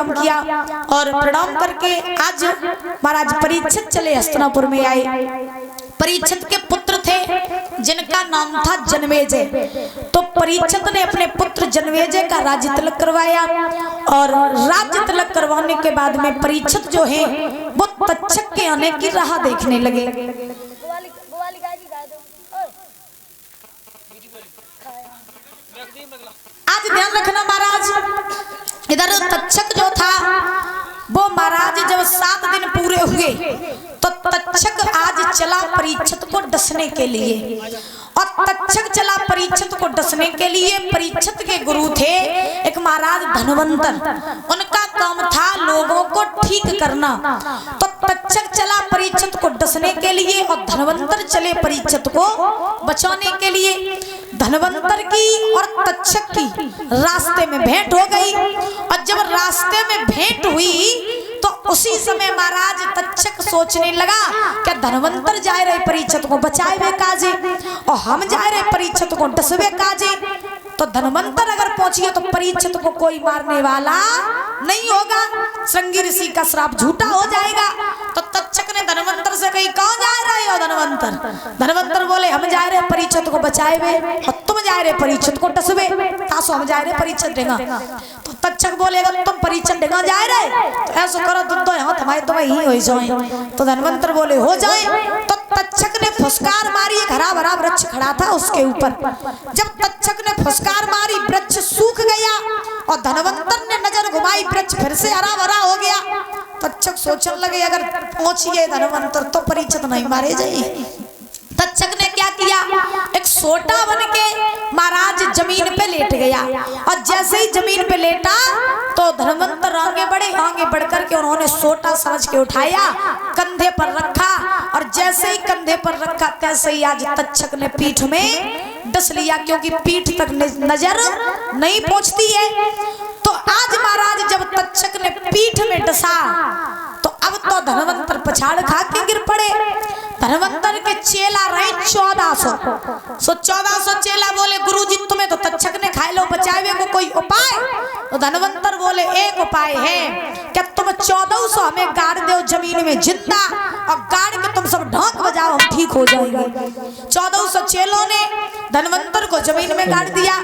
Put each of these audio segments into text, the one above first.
प्रणाम किया और प्रणाम करके आज महाराज परीक्षित चले हस्तिनापुर में आए। परीक्षित के पुत्र थे जिनका नाम था जनमेजय। तो परीक्षित ने अपने पुत्र जनमेजय का राज्य तिलक करवाया और राज्य तिलक करवाने के बाद में परीक्षित जो है वो तक्षक के आने की राह देखने लगे। आज ध्यान रखना महाराज, इधर तक्षक जो था वो महाराज जब 7 दिन पूरे हुए तो तक्षक आज चला परीक्षित को डसने के लिए। और तक्षक चला परीक्षित को डसने के लिए। परीक्षित के गुरु थे एक महाराज धनवंतर, उनका काम था लोगों को ठीक करना। तो तक्षक चला परीक्षित को डसने के लिए और धनवंतर चले परीक्षित को बचाने के लिए। धनवंतर की और तक्षक की रास्ते में भेंट हो गई और जब रास्ते में भेंट हुई तो उसी समय महाराज तक्षक सोचने लगा कि धनवंतर जा रहे परीक्षित को बचाए काजे और हम जा रहे परीक्षित को डसवे काजे। तो धनवंतर अगर पहुंचिए तो परीक्षित को कोई मारने वाला नहीं होगा, श्रृंगी ऋषि का श्राप झूठा हो जाएगा। तो तक्षक ने धनवंतर से कही कौन जा रहे हो धनवंतर? धनवंतर बोले हम जा रहे परीक्षित को बचाए और तुम जा रहे परीक्षित को डसवे। तासो हम जा रहे परीक्षित देगा। तो तक्षक बोलेगा तुम परीक्षित देगा जा रहे तो ऐसा करो तुम तो यहाँ तुम्हारे तो वही हो जाए। तो धनवंतर बोले हो जाए। तो तक्षक ने फुसकार मारी, एक हरा भरा वृक्ष खड़ा था उसके ऊपर। जब तक्षक ने फुसकार मारी वृक्ष सूख गया और धनवंतर ने नजर घुमाई वृक्ष फिर से हरा भरा हो गया। तक्षक सोचने लगे अगर पहुंचिए धनवंतर तो परीक्षित नहीं मारे जाए। तक्षक ने क्या किया, एक सोटा बन के महाराज जमीन पे लेट गया और जैसे ही जमीन पे लेटा तो धनवंतर आगे बढ़े। आगे बढ़कर के उन्होंने सोटा समझ के उठाया, कंधे पर रखा और जैसे ही कंधे पर रखा तैसे ही आज तक्षक ने पीठ में डस लिया, क्योंकि पीठ तक नजर नहीं पहुंचती है। तो आज महाराज जब तक्षक ने पीठ में डसा तो अब तो धनवंतर पछाड़ खा के गिर पड़े। धनवंतर के चेला रहे 1400 चेला बोले गुरुजी तुम्हें तो तक्षक ने खाए लो, बचावे को कोई उपाय? तो धनवंतर बोले एक उपाय है, क्या तुम 1400 हमें गाड़ दो जमीन में जिंदा और गाड़ के तुम सब ढोक बजाओ हम ठीक हो जाएंगे। 1400 चेलों ने धनवंतर को जमीन में गाड़ दिया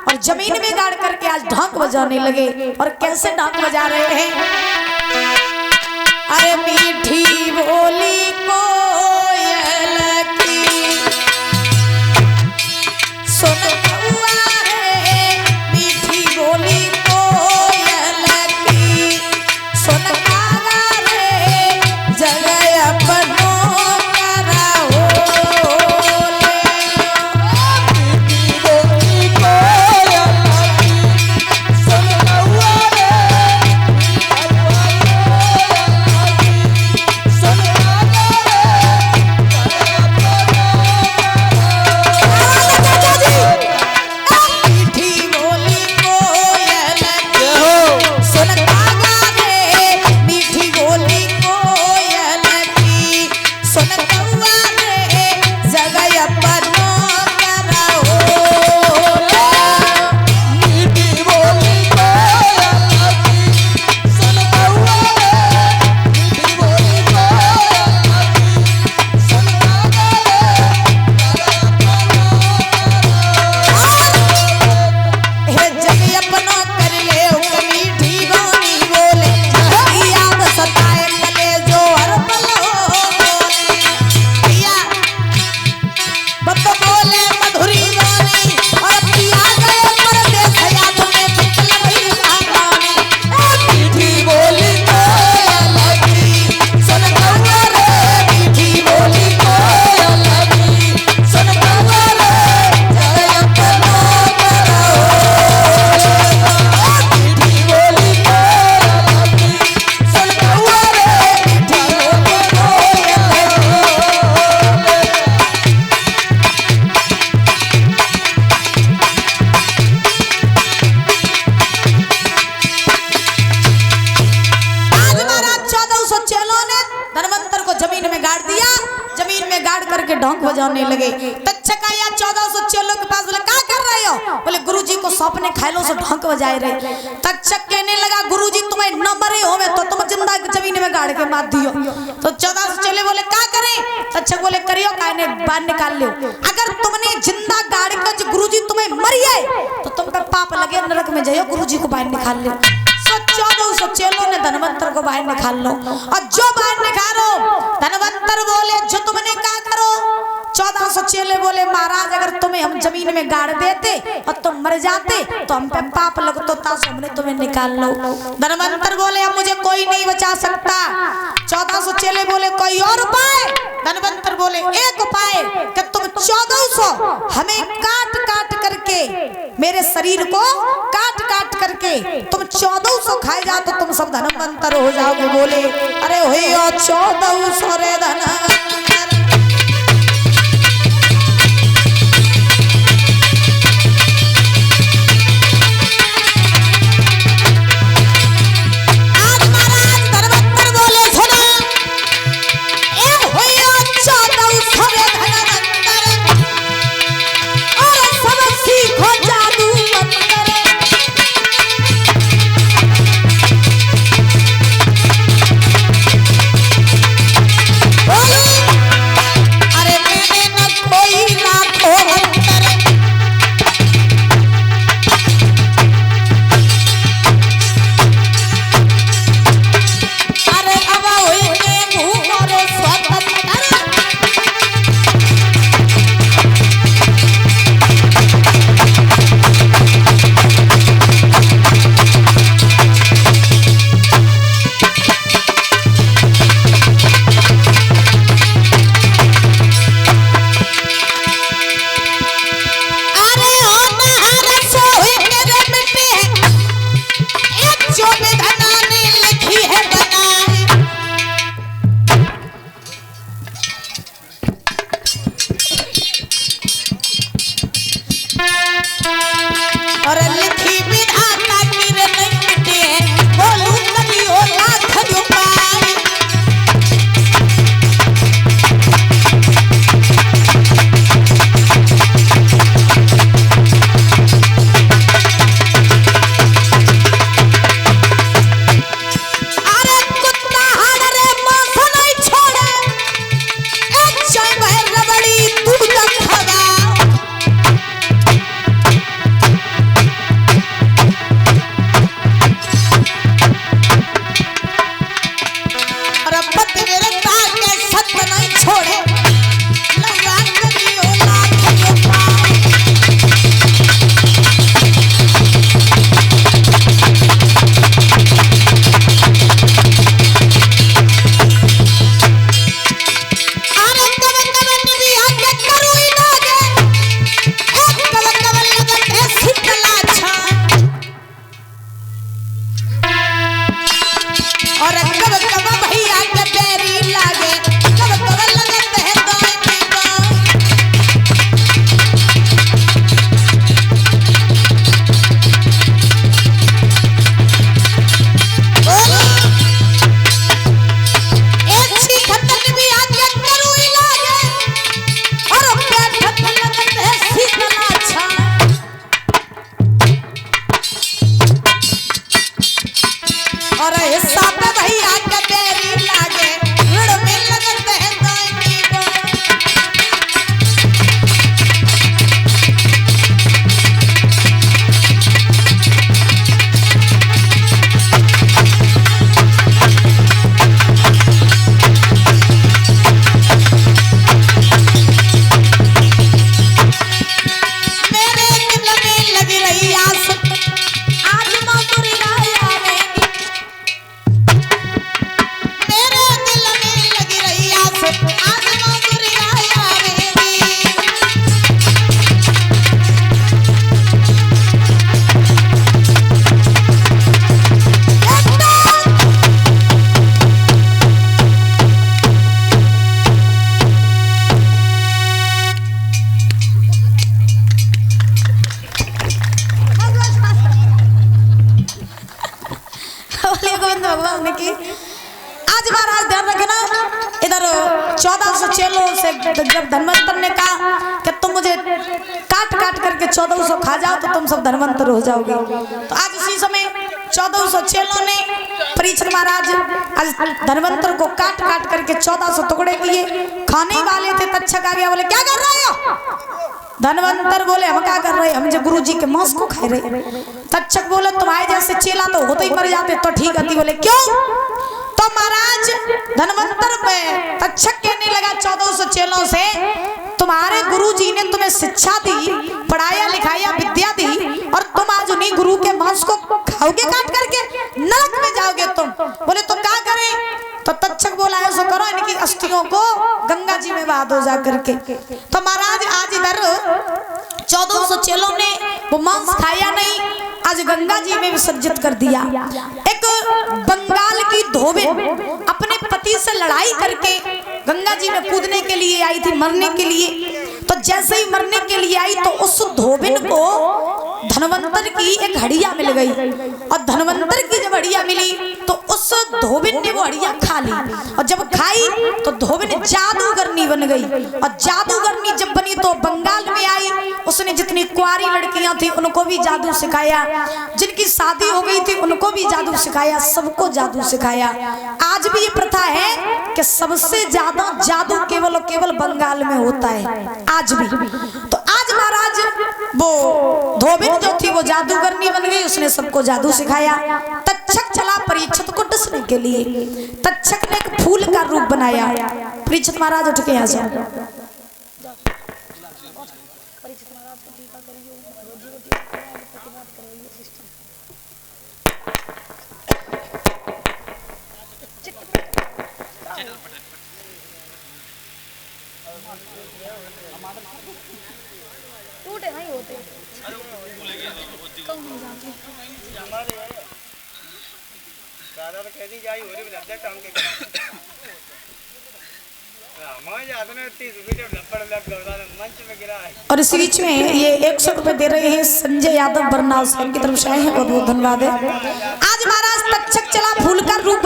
और जमीन में गाड़ करके आज ढोक बजाने लगे। और कैसे ढोक बजा रहे हैं? अरे मीठी बोली कोयल की सुन कौआ है, मीठी बोली कोयल की सुन कागा रे जगह अपनों करा होले। मीठी बोली कोयल की सुन कौआ रे ढोंक बजाने लगे। तक्षक आया 1400 चेलों के पास, बोले क्या कर रहे हो? बोले गुरुजी को सौंपने खायलों से ढोंक बजाए रहे। तक्षक कहने लगा गुरुजी तुम्हें न गाड़ के मार दियो। तो 1400 चेले बोले क्या करें? तक्षक बोले करियो काय ने बाहर निकाल लियो। अगर तुमने जिंदा गाड़ के गुरुजी तुम्हें मरिए तो तुम पे पाप लगे, नरक में जाइयो, गुरुजी को बाहर निकाल लियो। 1400 चेलों ने धनवंतर को बाहर निकाल लो, और जो बाहर निकालो धनवंतर बोले जो तुमने क्या करो? 1400 चेले बोले महाराज अगर तुम्हें हम जमीन में गाड़ देते और तुम मर जाते तो हम पे पाप लगतो था, हमने तुम्हें निकाल लो। धनवंतर बोले अब मुझे कोई नहीं बचा सकता। 1400 चेले बोले कोई और उपाय? धनवंतर बोले एक उपाय कि तुम 1400 हमें काट काट करके, मेरे शरीर को काट काट करके तुम 1400 खाए जाओ तो तुम सब धनवंतर हो जाओगे। बोले अरे हो 1400 रे धनवंतर। की। आज महाराज ध्यान रखना, इधर 1400 चेलों से जब धनवंतर ने कहा कि तुम मुझे काट काट करके 1400 खा जाओ तो तुम सब धनवंतर हो जाओगे, तो आज उसी समय 1400 चेलों ने परीक्षित महाराज आज धनवंतर को काट काट करके 1400 टुकड़े किए। खाने वाले थे, तक्षक आ गया, बोले क्या कर रहे हो? धनवंतर बोले हम क्या कर रहे, हम जो गुरु जी के मांस को खा रहे। तक्षक बोले तुम्हारे जैसे चेला तो होते ही मर जाते। तो ठीक है, बोले क्यों? तो महाराज धनवंतर में तक्षक कहने लगा 1400 चेलों से, तुम्हारे गुरु जी ने तुम्हें शिक्षा दी, पढ़ाया लिखाया, विद्या दी, और तुम आज उन्हीं गुरु के मांस को खाओगे काट करके, नरक में जाओगे तुम। बोले तो क्या करें? तो तक्षक बोला ऐसा करो, इनकी अस्थियों को गंगा जी में बहा दो जा करके। तो महाराज आज इधर 1400 चेलों ने वो मांस खाया नहीं, आज गंगा जी में विसर्जित कर दिया। एक बंगाल की धोबिन अपने पति से लड़ाई करके गंगा जी में कूदने के लिए आई थी, मरने के लिए। तो जैसे ही मरने के लिए आई तो उस धोबिन को धनवंतर की एक हड़िया मिल गई, और धनवंतर की जब हड़िया मिली तो उस धोबिन ने वो हड़िया खा ली, और जब खाई तो धोबिन जादूगरनी बन गई। और जादूगरनी जब बनी तो बंगाल में आई, उसने जितनी कुंवारी लड़कियां थी उनको भी जादू सिखाया, जिनकी शादी हो गई थी उनको भी जादू सिखाया, सबको जादू सिखाया। आज भी ये प्रथा है कि सबसे ज्यादा जादू केवल और केवल बंगाल में होता है, आज भी। तो आज महाराज वो धोबिन जो थी वो जादूगरनी बन गई, उसने सबको जादू सिखाया। तक्षक चला परीक्षित को डसने के लिए। तक्षक ने एक फूल का रूप बनाया। परीक्षित महाराज उठ के यहाँ से टूटे नहीं होते, कम हो जाते। दादा तो कहती जाई हो रही लग जाता हमके मैं जाता ना 30 रुपए लपड़ लग गया मंच में गिरा है। और इस बीच में ये 100 रुपए दे रहे हैं संजय यादव बरनाल साहब की तरफ से आए हैं, बहुत बहुत धन्यवाद है। आज महाराज तक्षक चला फूल का रूप